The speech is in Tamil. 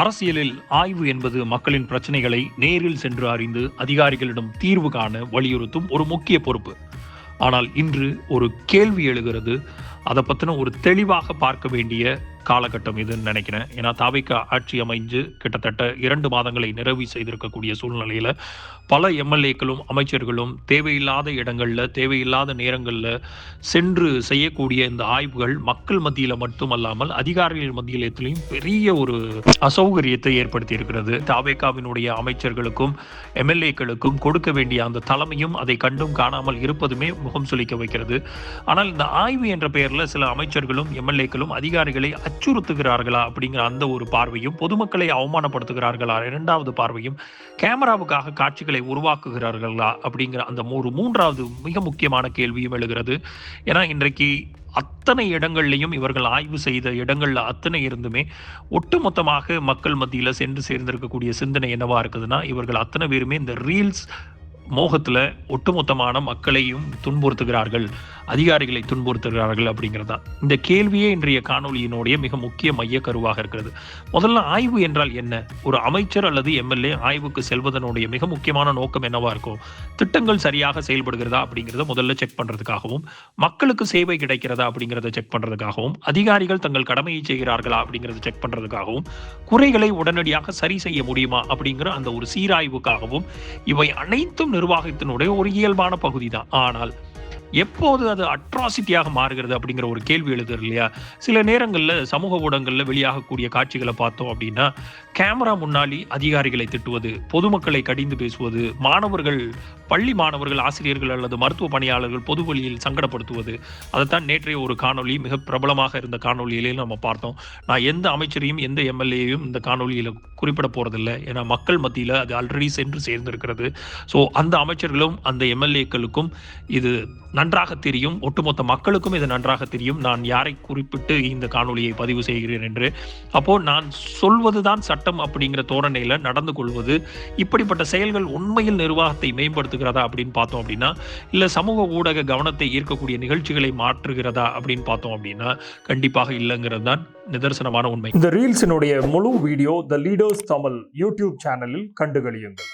அரசியலில் ஆய்வு என்பது மக்களின் பிரச்சனைகளை நேரில் சென்று அறிந்து அதிகாரிகளிடம் தீர்வு காண வலியுறுத்தும் ஒரு முக்கிய பொறுப்பு. ஆனால் இன்று ஒரு கேள்வி எழுகிறது. அதை பற்றின ஒரு தெளிவாக பார்க்க வேண்டிய காலகட்டம் இதுன்னு நினைக்கிறேன். ஏன்னா தாவேகா ஆட்சி அமைஞ்சு கிட்டத்தட்ட 2 மாதங்களை நிறைவு செய்திருக்கக்கூடிய சூழ்நிலையில் பல எம்எல்ஏக்களும் அமைச்சர்களும் தேவையில்லாத இடங்களில் தேவையில்லாத நேரங்களில் சென்று செய்யக்கூடிய இந்த ஆய்வுகள் மக்கள் மத்தியில் மட்டுமல்லாமல் அதிகாரிகள் மத்தியிலையும் பெரிய ஒரு அசௌகரியத்தை ஏற்படுத்தி இருக்கிறது. தாவேகாவினுடைய அமைச்சர்களுக்கும் எம்எல்ஏக்களுக்கும் கொடுக்க வேண்டிய அந்த தலைமையும் அதை கண்டும் காணாமல் இருப்பதுமே முகம் சுளிக்க வைக்கிறது. ஆனால் இந்த ஆய்வு என்ற பெயரில் சில அமைச்சர்களும் எம்எல்ஏக்களும் அதிகாரிகளை அச்சுறுத்துகிறார்களா அப்படிங்கிற அந்த ஒரு பார்வையும், பொதுமக்களை அவமானப்படுத்துகிறார்களா 2வது பார்வையும், கேமராவுக்காக காட்சிகளை உருவாக்குகிறார்களா அப்படிங்கிற அந்த ஒரு 3வது மிக முக்கியமான கேள்வியும் எழுகிறது. ஏன்னா இன்றைக்கு அத்தனை இடங்கள்லையும் இவர்கள் ஆய்வு செய்த இடங்கள்ல அத்தனை இருந்துமே ஒட்டுமொத்தமாக மக்கள் மத்தியில் சென்று சேர்ந்திருக்கக்கூடிய சிந்தனை என்னவா இருக்குதுன்னா, இவர்கள் அத்தனை பேருமே இந்த ரீல்ஸ் மோகத்தில் ஒட்டுமொத்தமான மக்களையும் துன்புறுத்துகிறார்கள், அதிகாரிகளை துன்புறுத்துகிறார்கள் அப்படிங்கிறதா இந்த கேள்வியே இன்றைய காணொலியினுடைய மிக முக்கிய மைய கருவாக இருக்கிறது. முதல்ல ஆய்வு என்றால் என்ன? ஒரு அமைச்சர் அல்லது எம்எல்ஏ ஆய்வுக்கு செல்வதனுடைய மிக முக்கியமான நோக்கம் என்னவா இருக்கும்? திட்டங்கள் சரியாக செயல்படுகிறதா அப்படிங்கிறத முதல்ல செக் பண்றதுக்காகவும், மக்களுக்கு சேவை கிடைக்கிறதா அப்படிங்கிறத செக் பண்றதுக்காகவும், அதிகாரிகள் தங்கள் கடமையை செய்கிறார்களா அப்படிங்கிறத செக் பண்றதுக்காகவும், குறைகளை உடனடியாக சரி செய்ய முடியுமா அப்படிங்கிற அந்த ஒரு சீராய்வுக்காகவும், இவை அனைத்தும் நிர்வாகத்தினுடைய ஒரு இயல்பான பகுதி தான். ஆனால் எப்போது அது அட்ராசிட்டியாக மாறுகிறது அப்படிங்கிற ஒரு கேள்வி எழுது இல்லையா? சில நேரங்களில் சமூக ஊடகங்களில் வெளியாகக்கூடிய காட்சிகளை பார்த்தோம் அப்படின்னா, கேமரா முன்னாடி அதிகாரிகளை திட்டுவது, பொதுமக்களை கடிந்து பேசுவது, பள்ளி மாணவர்கள், ஆசிரியர்கள் அல்லது மருத்துவ பணியாளர்கள் பொது வழியில் சங்கடப்படுத்துவது, அதைத்தான் நேற்றைய ஒரு காணொலி, மிக பிரபலமாக இருந்த காணொலியிலே நம்ம பார்த்தோம். நான் எந்த அமைச்சரையும் எந்த எம்எல்ஏயும் இந்த காணொலியில் குறிப்பிட போறதில்லை. ஏன்னா மக்கள் மத்தியில் அது ஆல்ரெடி சென்று சேர்ந்திருக்கிறது. ஸோ அந்த அமைச்சர்களும் அந்த எம்எல்ஏக்களுக்கும் இது நன்றாக தெரியும், ஒட்டுமொத்த மக்களுக்கும் இது நன்றாக தெரியும் நான் யாரை குறிப்பிட்டு இந்த காணொலியை பதிவு செய்கிறேன் என்று. அப்போ நான் சொல்வதுதான் சட்டம் அப்படிங்கிற தோரணையில நடந்து கொள்வது, இப்படிப்பட்ட செயல்கள் உண்மையில் நிர்வாகத்தை மேம்படுத்துகிறதா அப்படின்னு பார்த்தோம் அப்படின்னா, இல்ல சமூக ஊடக கவனத்தை ஈர்க்கக்கூடிய நிகழ்ச்சிகளை மாற்றுகிறதா அப்படின்னு பார்த்தோம் அப்படின்னா கண்டிப்பாக இல்லைங்கிறது தான் நிதர்சனமான உண்மை. இந்த ரீல்ஸினுடைய முழு வீடியோ த லீடர்ஸ் தமிழ் யூடியூப் சேனலில் கண்டுகளியுங்கள்.